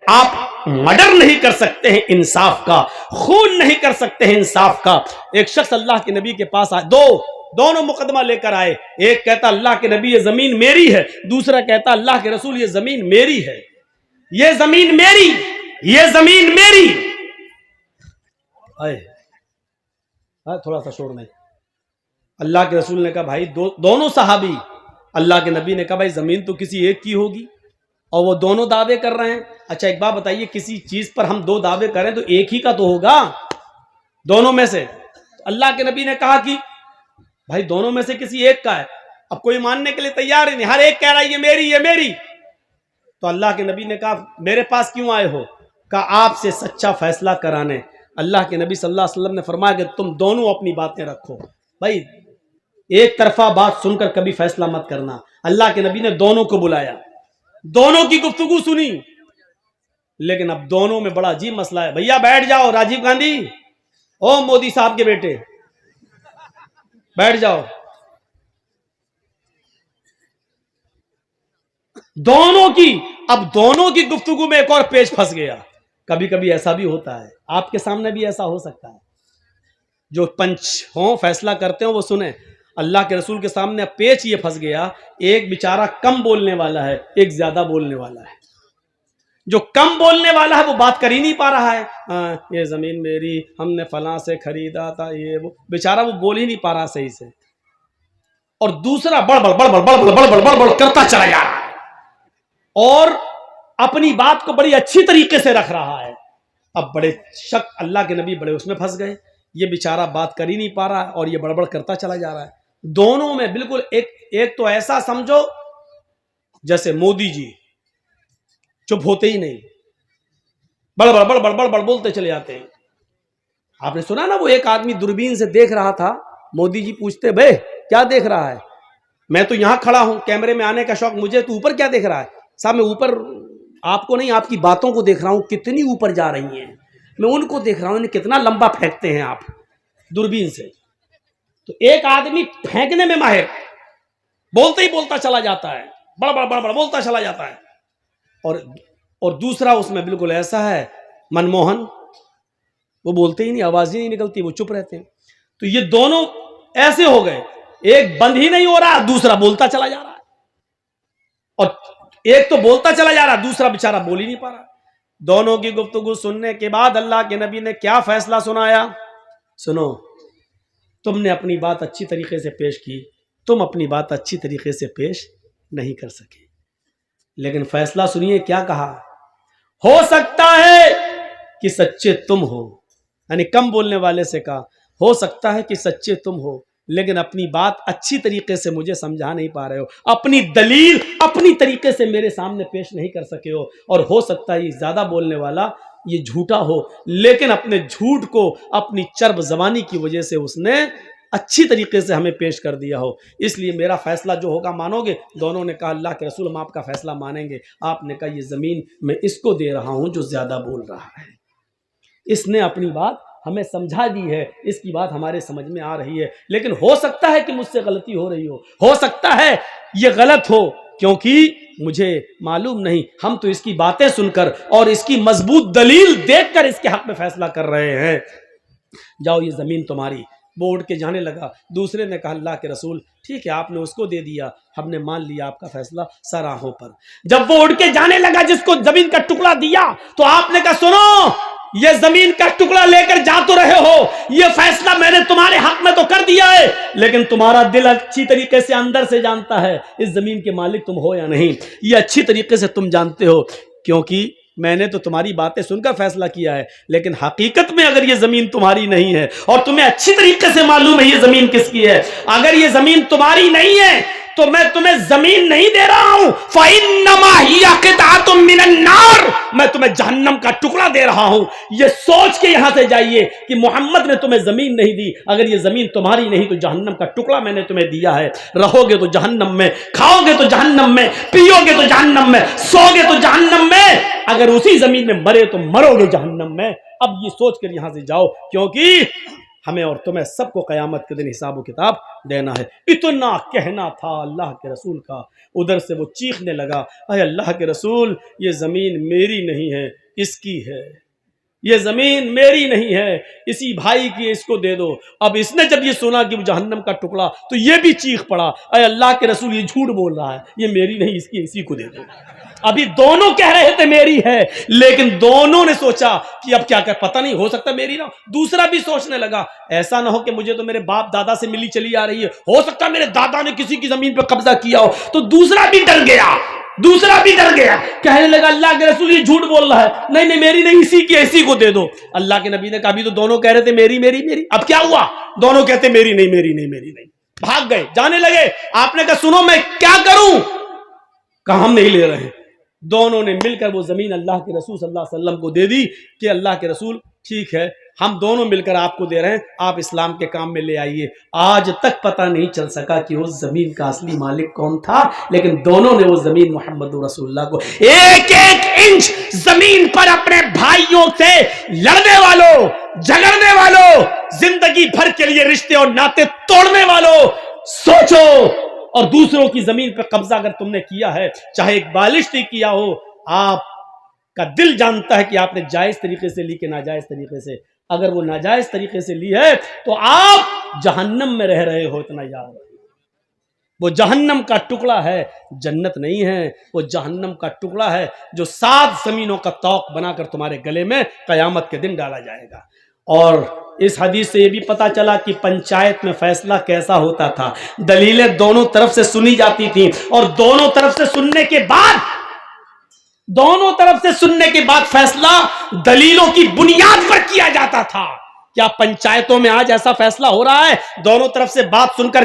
آپ مرڈر نہیں کر سکتے ہیں انصاف کا، خون نہیں کر سکتے ہیں انصاف کا۔ ایک شخص اللہ کے نبی کے پاس آئے، دونوں مقدمہ لے کر آئے، ایک کہتا اللہ کے نبی یہ زمین میری ہے، دوسرا کہتا اللہ کے رسول یہ زمین میری ہے، یہ زمین میری، یہ زمین میری۔ تھوڑا سا شور نہیں۔ اللہ کے رسول نے کہا بھائی دونوں صحابی، اللہ کے نبی نے کہا بھائی زمین تو کسی ایک کی ہوگی اور وہ دونوں دعوے کر رہے ہیں۔ اچھا ایک بات بتائیے، کسی چیز پر ہم دو دعوے کریں تو ایک ہی کا تو ہوگا دونوں میں سے۔ اللہ کے نبی نے کہا کہ بھائی دونوں میں سے کسی ایک کا ہے۔ اب کوئی ماننے کے لیے تیار ہی نہیں، ہر ایک کہہ رہا ہے یہ میری، یہ میری۔ تو اللہ کے نبی نے کہا میرے پاس کیوں آئے ہو؟ کہا آپ سے سچا فیصلہ کرانے۔ اللہ کے نبی صلی اللہ علیہ وسلم نے فرمایا کہ تم دونوں اپنی باتیں رکھو، بھائی ایک طرفہ بات سن کر کبھی فیصلہ مت کرنا۔ اللہ کے نبی نے دونوں کو بلایا، دونوں کی گفتگو سنی، لیکن اب دونوں میں بڑا عجیب مسئلہ ہے۔ بھیا بیٹھ جاؤ، راجیو گاندھی، او مودی صاحب کے بیٹے بیٹھ جاؤ۔ دونوں کی گفتگو میں ایک اور پیچ پھنس گیا۔ کبھی کبھی ایسا بھی ہوتا ہے، آپ کے سامنے بھی ایسا ہو سکتا ہے، جو پنچ ہوں فیصلہ کرتے ہوں وہ سنیں۔ اللہ کے رسول کے سامنے پیچ یہ پھنس گیا، ایک بیچارہ کم بولنے والا ہے، ایک زیادہ بولنے والا ہے۔ جو کم بولنے والا ہے وہ بات کر ہی نہیں پا رہا ہے، یہ زمین میری، ہم نے فلاں سے خریدا تھا، یہ وہ، بیچارہ وہ بول ہی نہیں پا رہا صحیح سے، اور دوسرا بڑ بڑ کرتا چلا جا رہا ہے اور اپنی بات کو بڑی اچھی طریقے سے رکھ رہا ہے۔ اب بڑے شک، اللہ کے نبی بڑے اس میں پھنس گئے، یہ بیچارہ بات کر ہی نہیں پا رہا ہے اور یہ بڑبڑ کرتا چلا جا رہا ہے۔ دونوں میں بالکل ایک تو ایسا سمجھو جیسے مودی جی چپ ہوتے ہی نہیں، بڑ بولتے چلے جاتے ہیں۔ آپ نے سنا نا وہ ایک آدمی دوربین سے دیکھ رہا تھا، مودی جی پوچھتے بھائی کیا دیکھ رہا ہے؟ میں تو یہاں کھڑا ہوں، کیمرے میں آنے کا شوق مجھے، تو اوپر کیا دیکھ رہا ہے؟ صاحب میں اوپر آپ کو نہیں، آپ کی باتوں کو دیکھ رہا ہوں، کتنی اوپر جا رہی ہیں، میں ان کو دیکھ رہا ہوں، کتنا لمبا پھینکتے ہیں آپ دوربین سے۔ تو ایک آدمی پھینکنے میں ماہر، بولتے ہی بولتا چلا جاتا ہے، بڑ بولتا چلا جاتا ہے، اور دوسرا اس میں بالکل ایسا ہے منموہن، وہ بولتے ہی نہیں، آواز ہی نہیں نکلتی، وہ چپ رہتے ہیں۔ تو یہ دونوں ایسے ہو گئے، ایک بند ہی نہیں ہو رہا، دوسرا بولتا چلا جا رہا ہے، اور ایک تو بولتا چلا جا رہا، دوسرا بیچارہ بول ہی نہیں پا رہا۔ دونوں کی گفتگو سننے کے بعد اللہ کے نبی نے کیا فیصلہ سنایا؟ سنو، تم نے اپنی بات اچھی طریقے سے پیش کی، تم اپنی بات اچھی طریقے سے پیش نہیں کر سکے، لیکن فیصلہ سنیے کیا کہا؟ ہو سکتا ہے کہ سچے تم ہو، یعنی کم بولنے والے سے کہا ہو سکتا ہے کہ سچے تم ہو، لیکن اپنی بات اچھی طریقے سے مجھے سمجھا نہیں پا رہے ہو، اپنی دلیل اپنی طریقے سے میرے سامنے پیش نہیں کر سکے ہو، اور ہو سکتا ہے یہ زیادہ بولنے والا یہ جھوٹا ہو، لیکن اپنے جھوٹ کو اپنی چرب زبانی کی وجہ سے اس نے اچھی طریقے سے ہمیں پیش کر دیا ہو، اس لیے میرا فیصلہ جو ہوگا مانو گے؟ دونوں نے کہا اللہ کے رسول ہم آپ کا فیصلہ مانیں گے۔ آپ نے کہا یہ زمین میں اس کو دے رہا ہوں جو زیادہ بول رہا ہے، اس نے اپنی بات ہمیں سمجھا دی ہے، اس کی بات ہمارے سمجھ میں آ رہی ہے، لیکن ہو سکتا ہے کہ مجھ سے غلطی ہو رہی ہو سکتا ہے یہ غلط ہو، کیونکہ مجھے معلوم نہیں، ہم تو اس کی باتیں سن کر اور اس کی مضبوط دلیل دیکھ کر اس کے حق میں فیصلہ کر رہے ہیں، جاؤ یہ زمین تمہاری۔ وہ اٹھ کے جانے لگا، دوسرے نے کہا اللہ کے رسول ٹھیک ہے آپ نے اس کو دے دیا، ہم نے مان لیا آپ کا فیصلہ سراہوں پر۔ جب وہ اٹھ کے جانے لگا جس کو زمین کا ٹکڑا دیا، تو آپ نے کہا سنو، یہ زمین کا ٹکڑا لے کر جا تو رہے ہو، یہ فیصلہ میں نے تمہارے حق میں تو کر دیا ہے، لیکن تمہارا دل اچھی طریقے سے اندر سے جانتا ہے اس زمین کے مالک تم ہو یا نہیں، یہ اچھی طریقے سے تم جانتے ہو، کیونکہ میں نے تو تمہاری باتیں سن کر فیصلہ کیا ہے، لیکن حقیقت میں اگر یہ زمین تمہاری نہیں ہے اور تمہیں اچھی طریقے سے معلوم ہے یہ زمین کس کی ہے، اگر یہ زمین تمہاری نہیں ہے تو میں تمہیں زمین نہیں دے رہا ہوں، فَإِنَّمَا هِيَ قِطْعَةٌ مِّنَ النَّارِ، میں تمہیں جہنم کا ٹکڑا دے رہا ہوں۔ یہ سوچ کے یہاں سے جائیے کہ محمد نے تمہیں زمین نہیں دی، اگر یہ زمین تمہاری نہیں تو جہنم کا ٹکڑا میں نے تمہیں دیا ہے، رہو گے تو جہنم میں، کھاؤ گے تو جہنم میں، پیو گے تو جہنم میں، سو گے تو جہنم میں، اگر اسی زمین میں مرے تو مرو گے جہنم میں۔ اب یہ سوچ کر یہاں سے جاؤ، کیونکہ ہمیں اور تمہیں سب کو قیامت کے دن حساب و کتاب دینا ہے۔ اتنا کہنا تھا اللہ کے رسول کا، ادھر سے وہ چیخنے لگا، اے اللہ کے رسول، یہ زمین میری نہیں ہے، اس کی ہے، یہ زمین میری نہیں ہے، اسی بھائی کی، اس کو دے دو۔ اب اس نے جب یہ سنا کہ وہ جہنم کا ٹکڑا، تو یہ بھی چیخ پڑا، اے اللہ کے رسول، یہ جھوٹ بول رہا ہے، یہ میری نہیں، اس کی، اسی کو دے دو۔ ابھی دونوں کہہ رہے تھے میری ہے، لیکن دونوں نے سوچا کہ اب کیا پتہ نہیں، ہو سکتا میری نہ۔ دوسرا بھی سوچنے لگا، ایسا نہ ہو کہ مجھے تو میرے باپ دادا سے ملی چلی آ رہی ہے، ہو سکتا میرے دادا نے کسی کی زمین پہ قبضہ کیا ہو۔ تو دوسرا بھی ڈر گیا، کہنے لگا اللہ کے رسول یہ جھوٹ بول رہا ہے، نہیں میری نہیں، اسی کی، اسی کو دے دو۔ اللہ کے نبی نے کہا ابھی تو دونوں کہہ رہے تھے میری میری میری، اب کیا ہوا؟ دونوں کہتے میری نہیں میری نہیں میری نہیں، بھاگ گئے، جانے لگے۔ آپ نے کہا سنو میں کیا کروں؟ کہا ہم نہیں لے رہے۔ دونوں نے مل کر وہ زمین اللہ کے رسول صلی اللہ علیہ وسلم کو دے دی کہ اللہ کے رسول ٹھیک ہے، ہم دونوں مل کر آپ کو دے رہے ہیں، آپ اسلام کے کام میں لے آئیے۔ آج تک پتہ نہیں چل سکا کہ اس زمین کا اصلی مالک کون تھا، لیکن دونوں نے وہ زمین محمد رسول اللہ کو، ایک ایک انچ زمین پر اپنے بھائیوں سے لڑنے والوں، جھگڑنے والوں، زندگی بھر کے لیے رشتے اور ناطے توڑنے والوں، سوچو۔ اور دوسروں کی زمین پہ قبضہ اگر تم نے کیا ہے، چاہے ایک بالشت ہی کیا ہو، آپ کا دل جانتا ہے کہ آپ نے جائز طریقے سے لی کہ ناجائز طریقے سے۔ اگر وہ ناجائز طریقے سے لی ہے تو آپ جہنم میں رہ رہے ہو، اتنا یاد رکھو۔ وہ جہنم کا ٹکڑا ہے، جنت نہیں ہے، وہ جہنم کا ٹکڑا ہے جو 7 زمینوں کا طوق بنا کر تمہارے گلے میں قیامت کے دن ڈالا جائے گا۔ اور اس حدیث سے یہ بھی پتا چلا کہ پنچایت میں فیصلہ کیسا ہوتا تھا، دلیلیں دونوں طرف سے سنی جاتی تھیں، اور دونوں طرف سے سننے کے بعد فیصلہ دلیلوں کی بنیاد پر کیا جاتا تھا۔ کیا پنچایتوں میں آج ایسا فیصلہ ہو رہا ہے؟ دونوں طرف سے بات سن کر